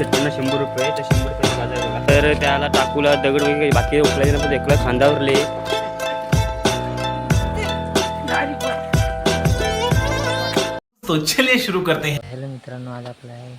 शेतकऱ्यांना 100 रुपये, तर 100 रुपये बाजार बघा. तर त्याला टाकूला दगड वगैरे बाकी उचलायचे ना, पण एकला खांदावरले. तो चलिए शुरू करते हैं. हॅलो मित्रांनो, आज आपला आहे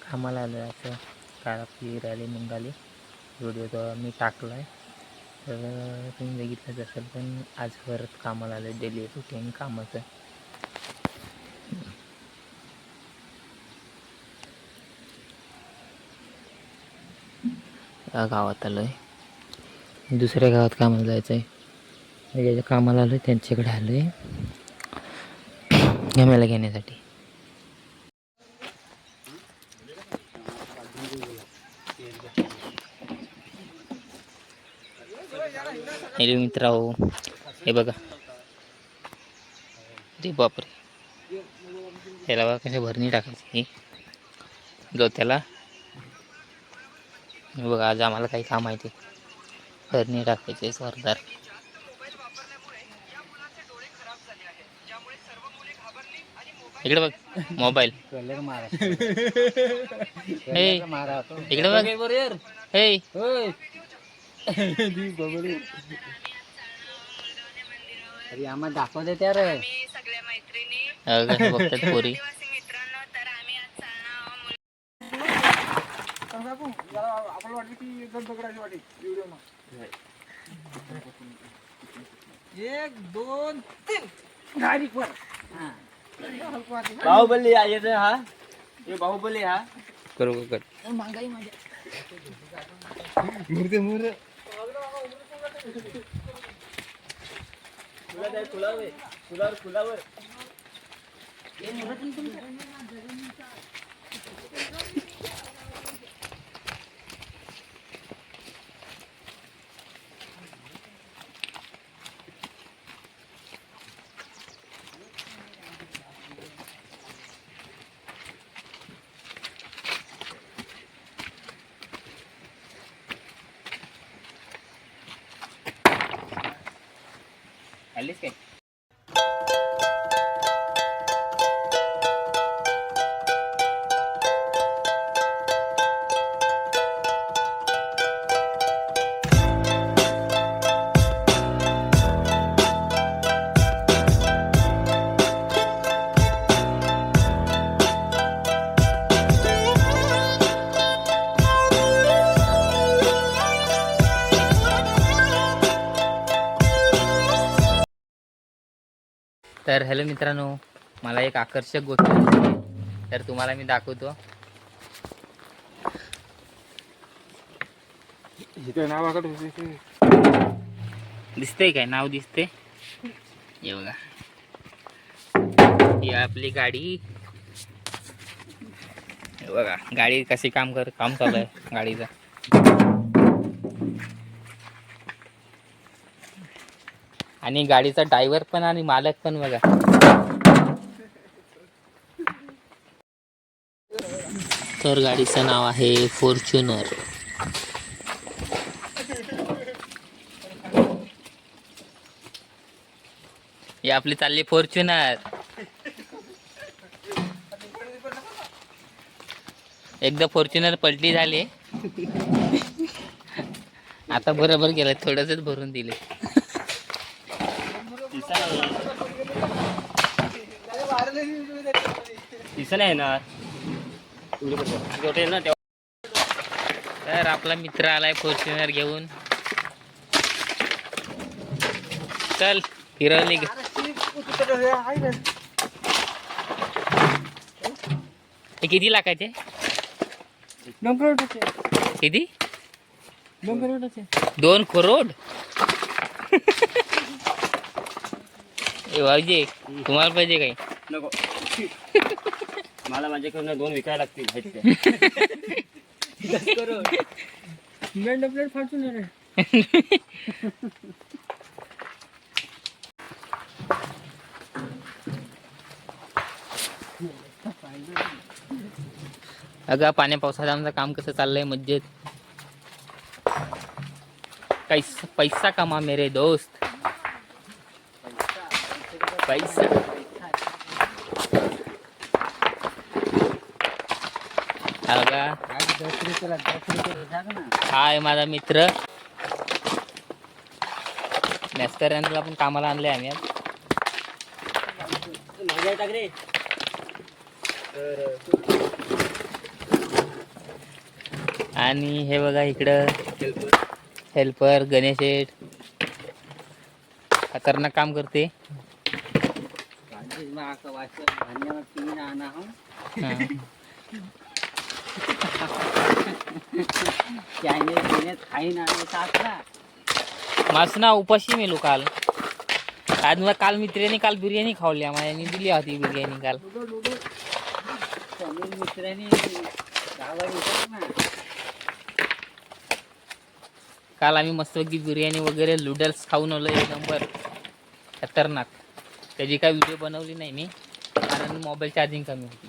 कामाला आलो आहे. असं काल आपली रॅली निघाली, व्हिडिओ तो मी टाकला आहे, तर तुम्ही बघितलंच असेल. पण आज परत कामाला आलो आहे, डेली रुटीन कामाचं. या गावात आलो आहे, दुसऱ्या गावात कामाला जायचं आहे. ज्याच्या कामाला आलो आहे त्यांच्याकडे आलो आहे गम्याला घेण्यासाठी. हॅलो मित्रांनो, हे बघा, अरे बापरे, ह्याला बघा कशा भरणी टाकायची गवत्याला. हे बघा, आज आम्हाला काही काम आहे ते भरणी टाकायचे सरदार. इकडे बघ मोबाईल, इकडे बघ, हे अरे आम्हाला दाखवते त्या रे बघतात पोरी. एक दोन तीन गाडी पर बाहुबली आहे हा, हे बाहुबली हा. करू कर महागाई माझ्या फुलावर आलीस काय? तर हॅलो मित्रांनो, मला एक आकर्षक गोष्ट दिसली, तर तुम्हाला मी दाखवतो. दिसतंय काय? नाव दिसते? हे बघा, ही आपली गाडी. हे बघा गाडी कशी काम चालू आहे गाडीचं. आणि गाडीचा ड्रायव्हर पण आणि मालक पण बघा. तर गाडीचं नाव आहे फॉर्च्युनर. ही आपली चालली फॉर्च्युनर. एकदा फॉर्च्युनर पलटी झाली, आता बरोबर गेलं, थोडंसंच भरून दिले. नाही ना. तर आपला मित्र आलाय फॉर्च्युनर घेऊन. चल फिरवली. हे किती लाखाचे? किती? 2 करोड. ए भाऊजी, तुम्हाला पाहिजे काही? नको. मला माझ्याकडनं 2 विकायला लागतील. अगं पाण्या पावसात आमचं काम कसं चाललंय मज्जेत. पैसा कमा मेरे दोस्त, पैसा. अगं हा आहे माझा मित्र मॅस्टर यांना पण कामाला आणले आम्ही आज. आणि हे बघा इकडं हेल्पर गणेश शेठ खतरनाक काम करते. मासना उपाशी मेलो काल. आज मला काल मित्राने काल बिर्याणी खावली आम्हाला दिली होती बिर्याणी काल. काल आम्ही मस्तपैकी बिर्याणी वगैरे नूडल्स खाऊन आलो एक नंबर खतरनाक. त्याची काय व्हिडिओ बनवली नाही मी कारण मोबाईल चार्जिंग कमी होती.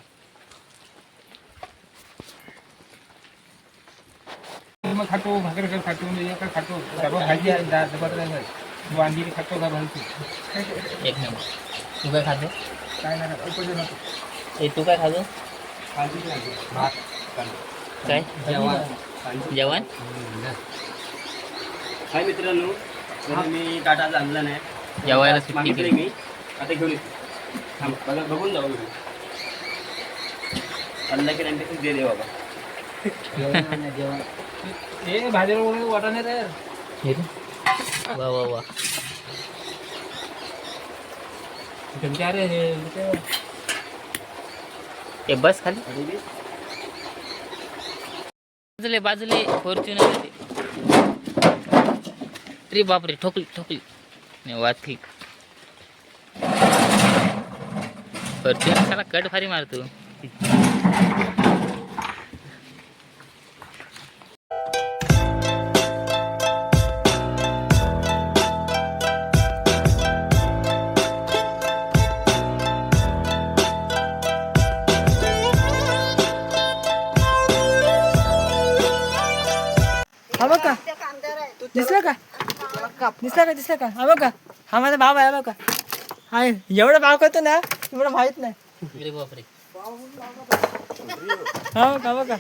खातो भाकर खातो खातो भाजी वांगी खातो का भाजी एक नंबर. तू काय खातो? काय नाही तू काय खातो? भात काय जेवण? हाय मित्रांनो, मी टाटा आणला नाही जेवायला सुट्टी मागितली केली. मी आता घेऊन येतो. थांब बघा बघून जाऊ अल्ला की रंटे दे दे बाबा. हे भाजीवर वाटाणे रे. वा वा वा. ते बस खाली बाजूले बाजूले फॉर्च्युनर. अरे बापरे ठोकली नाही वाचली. फॉर्च्युनर त्याला कट भारी मारतो. हा बघा दिसलं का हा बघा हा माझा भाव आहे बघा. हा एवढं भाव करतो ना तुम्हाला माहित नाही. अरे बापरे. हा बघा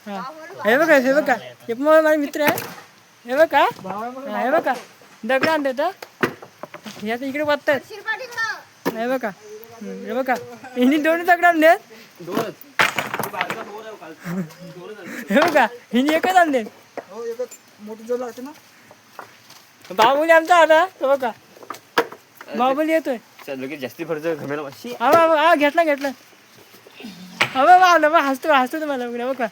हा हे बघा हे पण माझा मित्र आहे. हे बघा हे बघा दगड आणते तर याचं इकडे वाटतात. हे बघा हिनी दोन दगड आणले. हे बघा हिनी एकच आणले. बाहुबली आमचा आला बघा. बाहुबली येतोय. लगेच जास्ती खर्च घमेला वाशी. हा घेतला आला हसतो तुम्हाला बघा.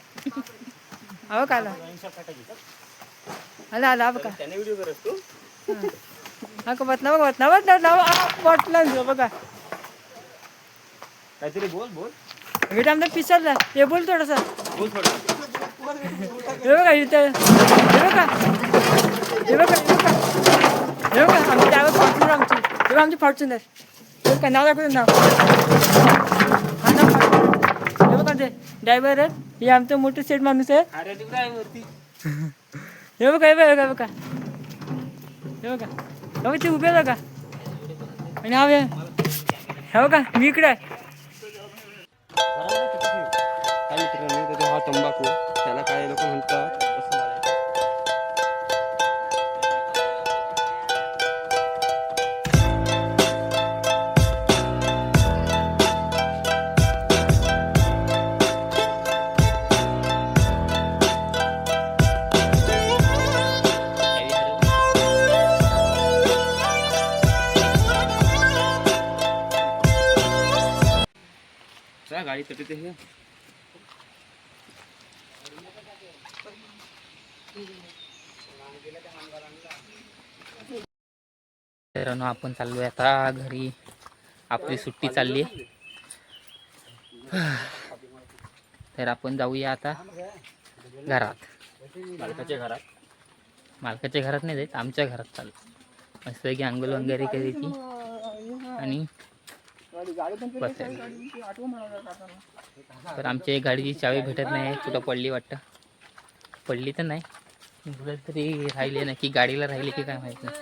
हो का आला बघा. त्याने व्हिडिओ करत तू हा का बघा बघा काहीतरी बोल हे आमचा पिसरला. हे बोल थोडंसं. बोल थोडं. हे बघा इथे हे बघा आमची ड्रायव्हर फॉर्च्युनर आमची फॉर्च्युनर. हे बघा नाव दाखवतो नाव. हा नाव फॉर्च्युनर. हे बघा ते ड्रायव्हर आहेत. हे आमचं मोठं सेट माणूस आहे. हे बघा ते उभे बघा. आणि हे बघा मी इकडे आहे. काय मित्रांनो तो हा तंबाखू त्याला काय लोक म्हणतात असं मला. गाडी तटते हे. मित्रांनो आपण चाललोय आता घरी. आपली सुट्टी चालली. तर आपण जाऊया आता घरात. मालकाच्या घरात नाही जायचं आमच्या घरात चालू. मस्त की अंघोळ वगैरे करायची आणि तर आमच्या गाडीची चावी भेटत नाही. कुठं पडली वाटतं. पडली तर नाही कुठं तरी राहिली ना की गाडीला राहिली की काय माहित नाही.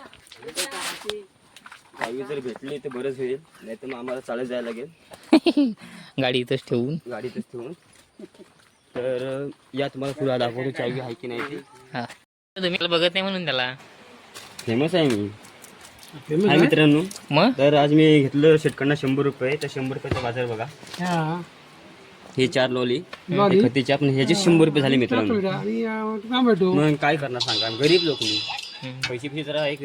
चावी जर भेटली तर बरंच होईल. नाही तर मग आम्हाला चालत जायला लागेल. गाडी इथंच ठेवून तर या तुम्हाला पुढे दाखवतो चावी आहे की नाही ती. हां तुम्ही त्याला बघत नाही म्हणून त्याला फेमस आहे मी. हाय मित्रांनो, मग तर आज मी घेतलं शेटकडनं 100 रुपये. तर 100 रुपयाचा बाजार बघा. हे 4 लॉली खतीच्या पण ह्याचे 100 रुपये झाले मित्रांनो. मग काय करणार सांगा, गरीब लोक मी. पैसे जरा एक